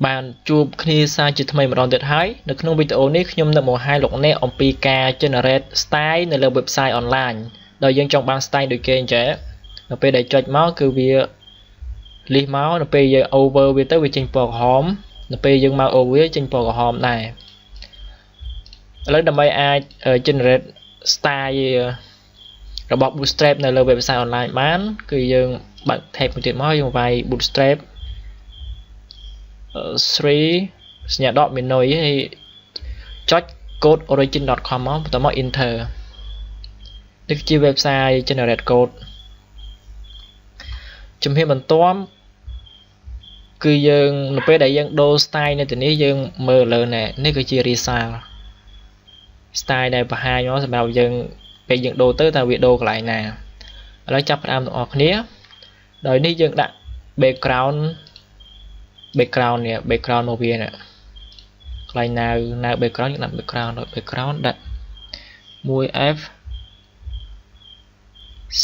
បានជួបគ្នាសារជាថ្មីម្ដងទៀតហើយនៅក្នុងវីដេអូនេះខ្ញុំនឹងបង្ហាញលោកអ្នកអំពីការ generate style នៅលើ website online ដោយយើងចង់បាន style ដូចគេអញ្ចឹងនៅពេលដែលចុចមកគឺវា list មកនៅពេលយើង over វាទៅវាចេញពណ៌ក្រហមនៅពេលយើងមក over វាចេញពណ៌ក្រហមដែរឥឡូវដើម្បីអាច generate style របស់ Bootstrap នៅលើ website online បានគឺយើងបើក tab មួយទៀតមកយើងវាយ Bootstrap 3 សញ្ញាដកមេនុយហើយចុច codeorigin.com មកបន្តមក enter នេះជា website generate code ជំហានបន្ទាប់គឺយើងនៅពេលដែលយើងដូរ style នៅទីនេះយើងមើលលើនេះគឺជា result style ដែលបង្ហាញមកសម្រាប់យើងពេលយើងដូរទៅតើវាដូរកន្លែងណាឥឡូវចាប់ផ្ដើមទាំងអស់គ្នាដោយនេះយើងដាក់ background នេះ background មកវានេះកន្លែងនៅ background យើងដាក់ background ដាក់ 1f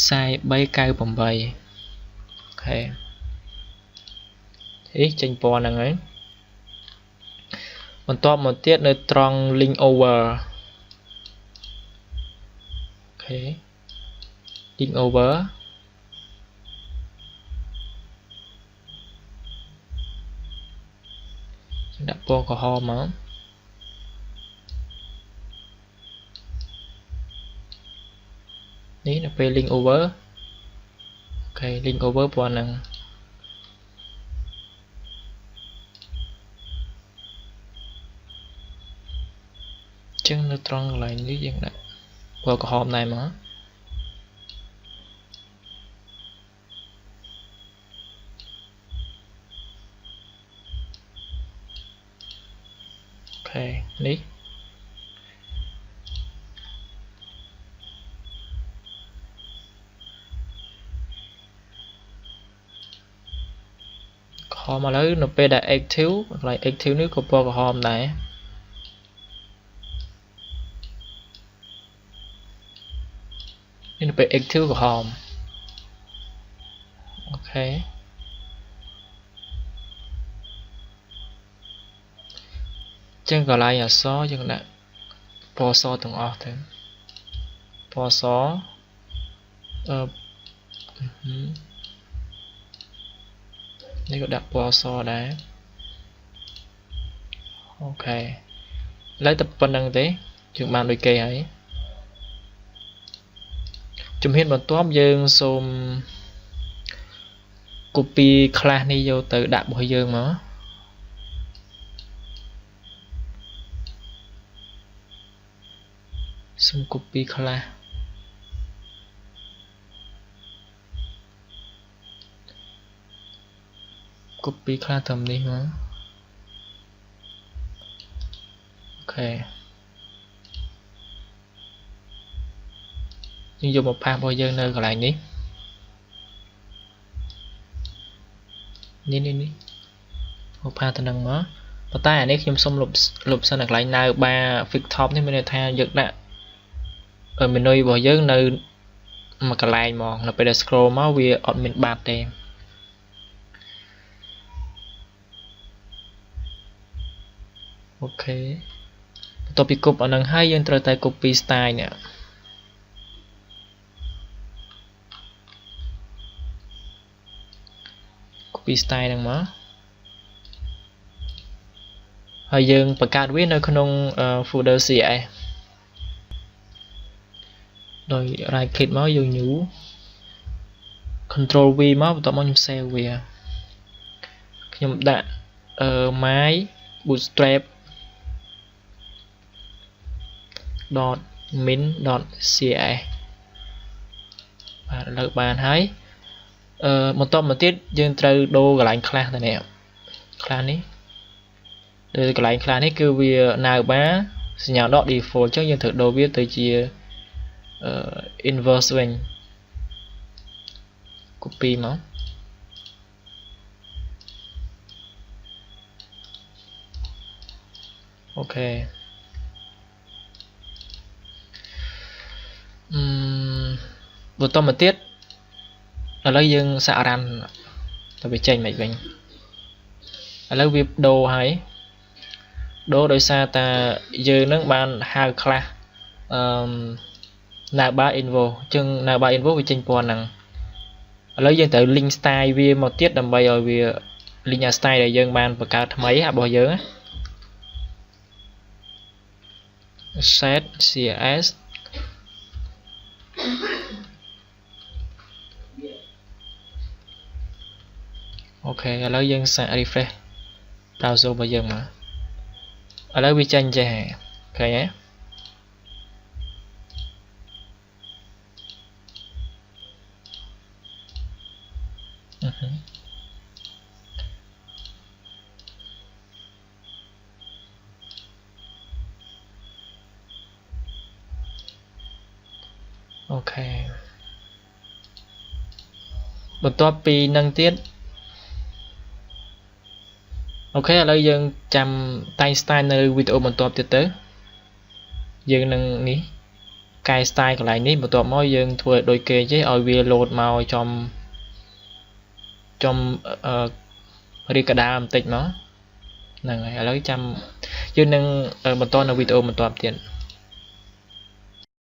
4398 អូខេចេញពណ៌ហ្នឹងហើយបន្ទាប់មកទៀតនៅត្រង់ link over អូខេ link over ដាក់ពណ៌ក្រហមមកនេះនៅពេល link over អូខេ link over ពណ៌ហ្នឹងចឹងនៅត្រង់កន្លែងនេះយើងដាក់ពណ៌ក្រហមដែរមកអូខេនេះក្រហមឥឡូវនៅពេលដែល active កន្លែង active នេះក៏ពណ៌ក្រហមដែរនៅពេល active ក្រហមអូខេចឹងកន្លែងអក្សរយើងដាក់ពណ៌សទាំងអស់ទៅពណ៌សនេះក៏ដាក់ពណ៌សដែរអូខេឥឡូវតែប៉ុណ្្នឹងទេយើងបានដូចគេហើយជំហានបន្ទាប់យើងសូម copy class នេះយកទៅដាក់របស់យើងមកសូម copy classត្រឹមនេះមកអូខេយើងយកមកផាសរបស់យើងនៅកន្លែងនេះមកផាសទៅនឹងមកប៉ុន្តែអានេះខ្ញុំសូមលុបសិននៅកន្លែង now bar fix top នេះមានន័យថាយើងដាក់មេនុយរបស់យើងនៅមួយកន្លែងមកនៅពេលដែល scroll មកវាអត់មានបាត់ទេអូខេបន្ទាប់ពី copy អានឹងហើយយើងត្រូវតែ copy style នេះcopy style ហ្នឹងមកហើយយើងបង្កើតវានៅក្នុង folder CSS ដោយ right click មកយើង new control V មកបន្ទាប់មកខ្ញុំ save វាខ្ញុំដាក់ my bootstrap .min.css បាទឥឡូវបានហើយបន្តមកទៀតយើងត្រូវដូរកន្លែង class ទៅនេះ class នេះដូចកន្លែង class នេះគឺវា now bar សញ្ញាដក default អញ្ចឹងយើងត្រូវដូរវាទៅជា inverse វិញ copy មកអូខេបន្តមកទៀតឥឡូវយើងសាករ៉ាន់ទៅវាចេញមិនវិញឥ ឥឡូវវាដូរហើយដូរដោយសារតែយើងនឹងបានហៅខ្លះnavbar info ចឹង navbar info វាចេញពណ៌ហ្នឹងឥឡូវយើងត្រូវ link style វាមកទៀតដើម្បីឲ្យវា link style ដែលយើងបានបង្កើតថ្មីរបស់យើង set css ok ឥឡូវយើងសាក refresh browser របស់យើងមកឥឡូវវាចេញចេះឃើញទេអូខេបន្ទាប់ពីនឹងទៀតអូខេឥឡូវយើងចាំតែង style នៅវីដេអូបន្ទាប់ទៀតទៅយើងនឹងនេះកែ style កន្លែងនេះបន្ទាប់មកយើងធ្វើដូចគេចេះឲ្យវា load មកចំរីកដាលបន្តិចមកហ្នឹងហើយឥឡូវចាំយើងនឹងបន្តនៅវីដេអូបន្ទាប់ទៀត